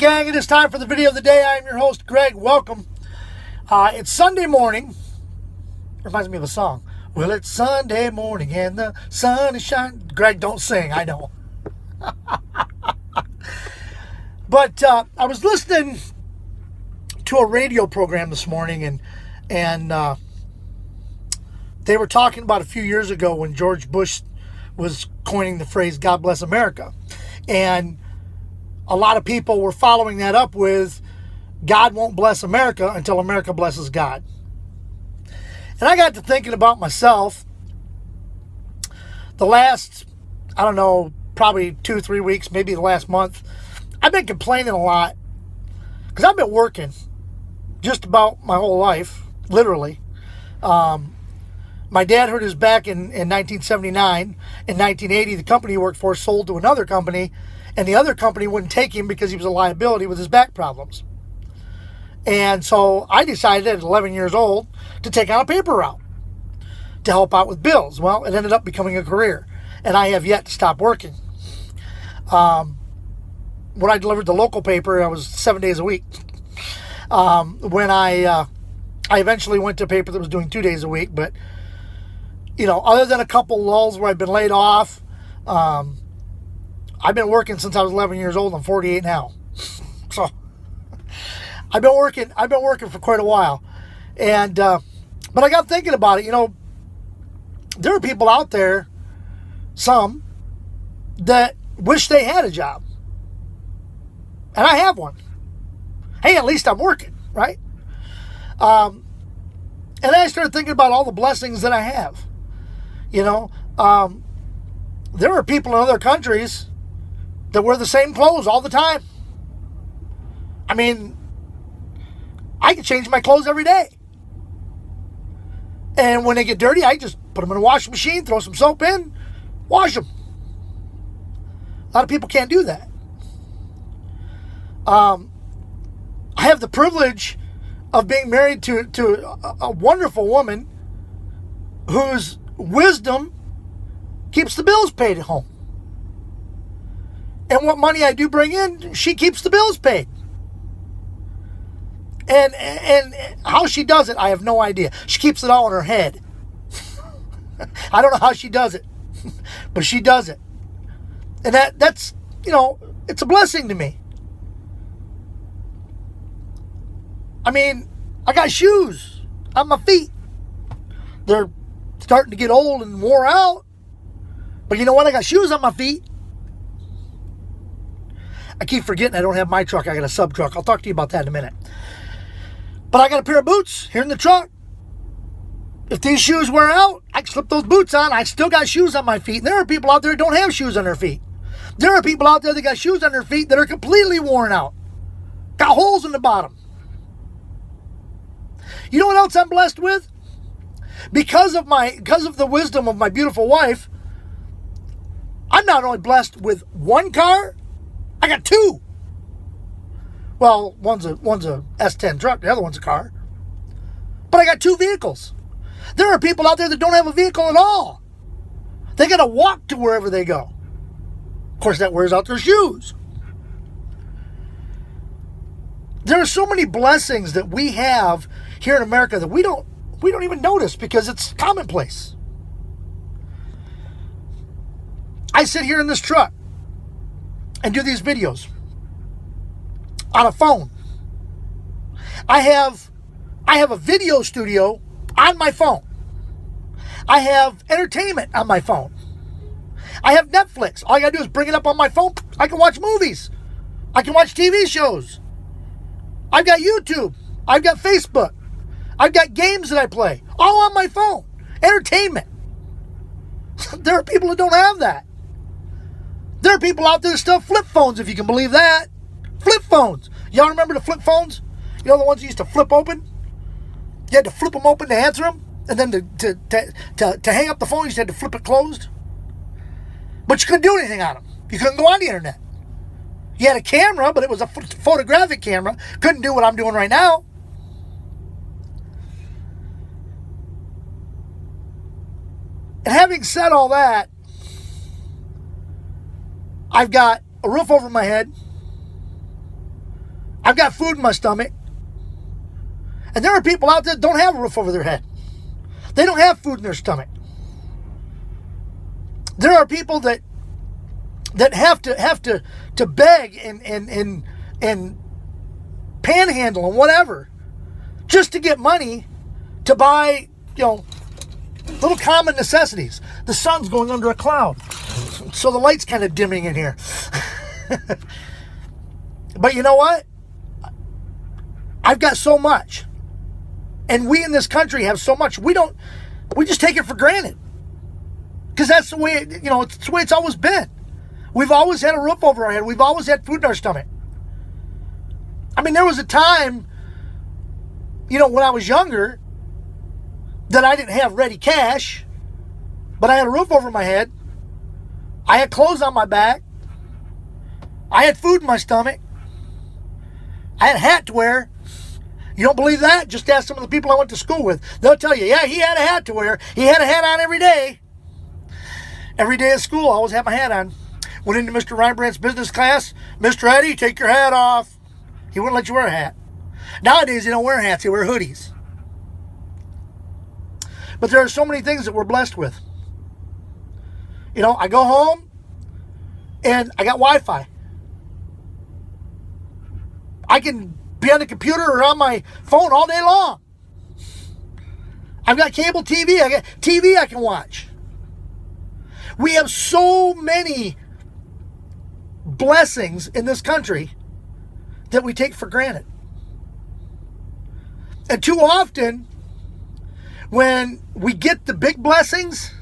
gang, it is time for the video of the day. I am your host, Greg. Welcome. It's Sunday morning. Reminds me of a song. Well, it's Sunday morning and the sun is shining. Greg, don't sing. I know. But I was listening to a radio program this morning, and they were talking about a few years ago when George Bush was coining the phrase, God bless America. And a lot of people were following that up with, God won't bless America until America blesses God. And I got to thinking about myself the last, I don't know, probably 2-3 weeks, maybe the last month. I've been complaining a lot because I've been working just about my whole life, literally. My dad hurt his back in 1979. In 1980, the company he worked for sold to another company, and the other company wouldn't take him because he was a liability with his back problems. And so I decided at 11 years old to take on a paper route to help out with bills. Well, it ended up becoming a career, and I have yet to stop working. When I delivered the local paper, I was 7 days a week. When I eventually went to a paper that was doing 2 days a week, but you know, other than a couple lulls where I've been laid off, I've been working since I was 11 years old. I'm 48 now. So I've been working for quite a while. And but I got thinking about it. You know, there are people out there, some, that wish they had a job. And I have one. Hey, at least I'm working, right? And then I started thinking about all the blessings that I have. You know, there are people in other countries that wear the same clothes all the time. I mean, I can change my clothes every day. And when they get dirty, I just put them in a washing machine, throw some soap in, wash them. A lot of people can't do that. I have the privilege of being married to a wonderful woman whose wisdom keeps the bills paid at home. And what money I do bring in, she keeps the bills paid. And how she does it, I have no idea. She keeps it all in her head. I don't know how she does it, but she does it. And that's, you know, it's a blessing to me. I mean, I got shoes on my feet. They're starting to get old and wore out. But you know what? I got shoes on my feet. I keep forgetting I don't have my truck. I got a sub truck. I'll talk to you about that in a minute. But I got a pair of boots here in the truck. If these shoes wear out, I can slip those boots on. I still got shoes on my feet. And there are people out there that don't have shoes on their feet. There are people out there that got shoes on their feet that are completely worn out. Got holes in the bottom. You know what else I'm blessed with? Because of the wisdom of my beautiful wife, I'm not only blessed with one car, I got two. Well, one's a S10 truck, the other one's a car. But I got two vehicles. There are people out there that don't have a vehicle at all. They got to walk to wherever they go. Of course, that wears out their shoes. There are so many blessings that we have here in America that we don't even notice because it's commonplace. I sit here in this truck and do these videos on a phone. I have a video studio on my phone. I have entertainment on my phone. I have Netflix. All I gotta do is bring it up on my phone. I can watch movies. I can watch TV shows. I've got YouTube. I've got Facebook. I've got games that I play. All on my phone. Entertainment. There are people that don't have that. There are people out there that still have flip phones, if you can believe that. Flip phones. Y'all remember the flip phones? You know the ones you used to flip open? You had to flip them open to answer them. And then to hang up the phone, you just had to flip it closed. But you couldn't do anything on them. You couldn't go on the internet. You had a camera, but it was a photographic camera. Couldn't do what I'm doing right now. And having said all that, I've got a roof over my head. I've got food in my stomach. And there are people out there that don't have a roof over their head. They don't have food in their stomach. There are people that have to beg and panhandle and whatever just to get money to buy, little common necessities. The sun's going under a cloud, so the light's kind of dimming in here. But you know what? I've got so much. And we in this country have so much. We just take it for granted. Because that's the way, it's the way it's always been. We've always had a roof over our head. We've always had food in our stomach. I mean, there was a time, when I was younger, that I didn't have ready cash, but I had a roof over my head. I had clothes on my back. I had food in my stomach. I had a hat to wear. You don't believe that? Just ask some of the people I went to school with. They'll tell you, yeah, he had a hat to wear. He had a hat on every day. Every day at school, I always had my hat on. Went into Mr. Reinbrandt's business class. Mr. Eddie, take your hat off. He wouldn't let you wear a hat. Nowadays, they don't wear hats. They wear hoodies. But there are so many things that we're blessed with. I go home and I got Wi-Fi. I can be on the computer or on my phone all day long. I've got cable TV. I got TV I can watch. We have so many blessings in this country that we take for granted. And too often, when we get the big blessings,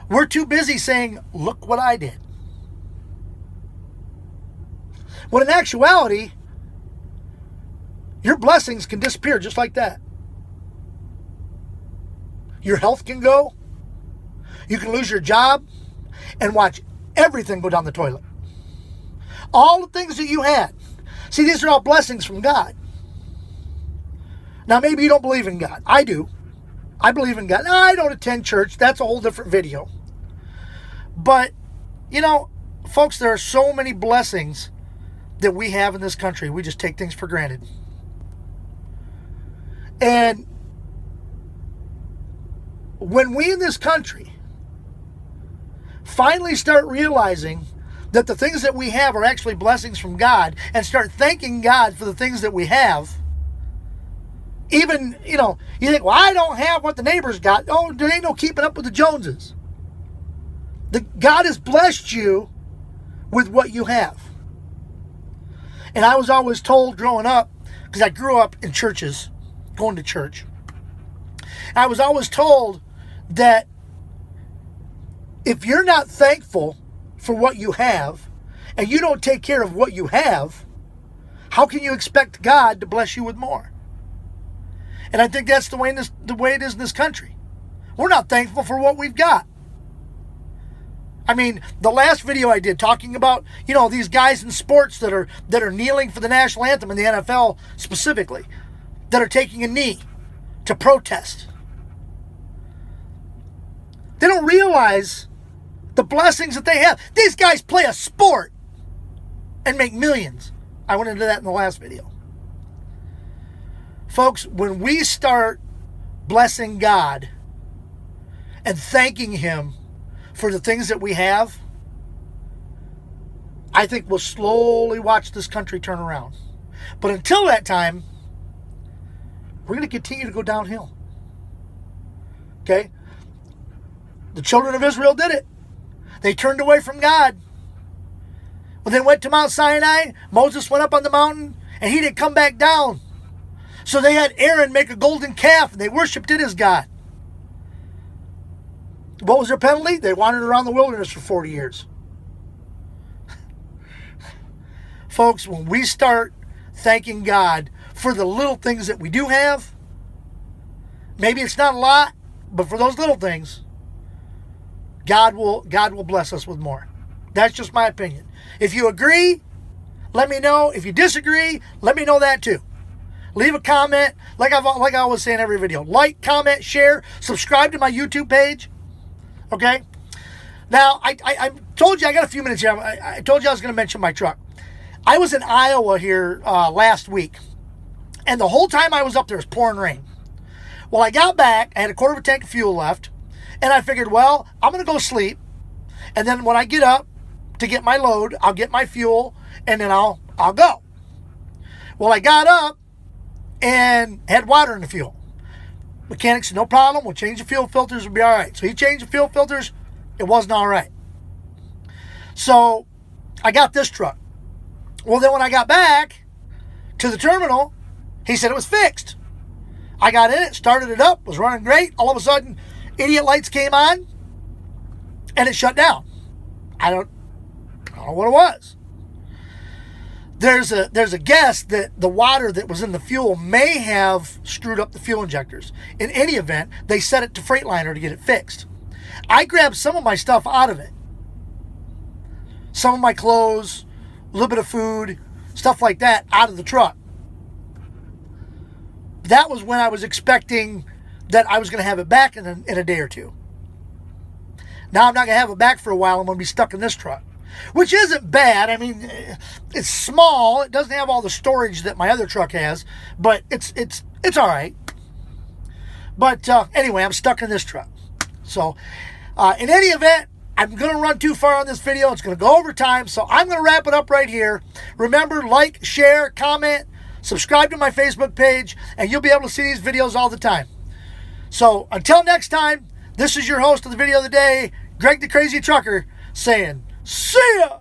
we're too busy saying, look what I did. When in actuality, your blessings can disappear just like that. Your health can go. You can lose your job and watch everything go down the toilet. All the things that you had. See, these are all blessings from God. Now, maybe you don't believe in God. I do. I believe in God. I don't attend church. That's a whole different video. But, folks, there are so many blessings that we have in this country. We just take things for granted. And when we in this country finally start realizing that the things that we have are actually blessings from God and start thanking God for the things that we have, even, you think, well, I don't have what the neighbors got. Oh, there ain't no keeping up with the Joneses. God has blessed you with what you have. And I was always told growing up, because I grew up in churches, going to church, I was always told that if you're not thankful for what you have, and you don't take care of what you have, how can you expect God to bless you with more? And I think that's the way it is in this country. We're not thankful for what we've got. I mean, the last video I did talking about, these guys in sports that are kneeling for the national anthem in the NFL specifically, that are taking a knee to protest. They don't realize the blessings that they have. These guys play a sport and make millions. I went into that in the last video. Folks, when we start blessing God and thanking Him for the things that we have, I think we'll slowly watch this country turn around. But until that time, we're going to continue to go downhill. Okay? The children of Israel did it. They turned away from God. When they went to Mount Sinai, Moses went up on the mountain, and he didn't come back down. So they had Aaron make a golden calf, and they worshipped it as God. What was their penalty? They wandered around the wilderness for 40 years. Folks, when we start thanking God for the little things that we do have, maybe it's not a lot, but for those little things, God will bless us with more. That's just my opinion. If you agree, let me know. If you disagree, let me know that too. Leave a comment, like I always say in every video. Like, comment, share, subscribe to my YouTube page. Okay? Now, I told you, I got a few minutes here. I told you I was going to mention my truck. I was in Iowa here last week, and the whole time I was up there, it was pouring rain. Well, I got back, I had a quarter of a tank of fuel left, and I figured, well, I'm going to go sleep, and then when I get up to get my load, I'll get my fuel, and then I'll go. Well, I got up and had water in the fuel. Mechanic said, no problem, we'll change the fuel filters, we'll be all right. So he changed the fuel filters, it wasn't all right. So I got this truck. Well, then when I got back to the terminal, he said it was fixed. I got in it, started it up, was running great. All of a sudden, idiot lights came on, and it shut down. I don't know what it was. There's a guess that the water that was in the fuel may have screwed up the fuel injectors. In any event, they set it to Freightliner to get it fixed. I grabbed some of my stuff out of it. Some of my clothes, a little bit of food, stuff like that out of the truck. That was when I was expecting that I was going to have it back in a day or two. Now I'm not going to have it back for a while. I'm going to be stuck in this truck, which isn't bad. I mean, it's small. It doesn't have all the storage that my other truck has, but it's all right. But anyway, I'm stuck in this truck. So in any event, I'm going to run too far on this video. It's going to go over time, so I'm going to wrap it up right here. Remember, like, share, comment, subscribe to my Facebook page, and you'll be able to see these videos all the time. So until next time, this is your host of the video of the day, Greg the Crazy Trucker, saying, see ya!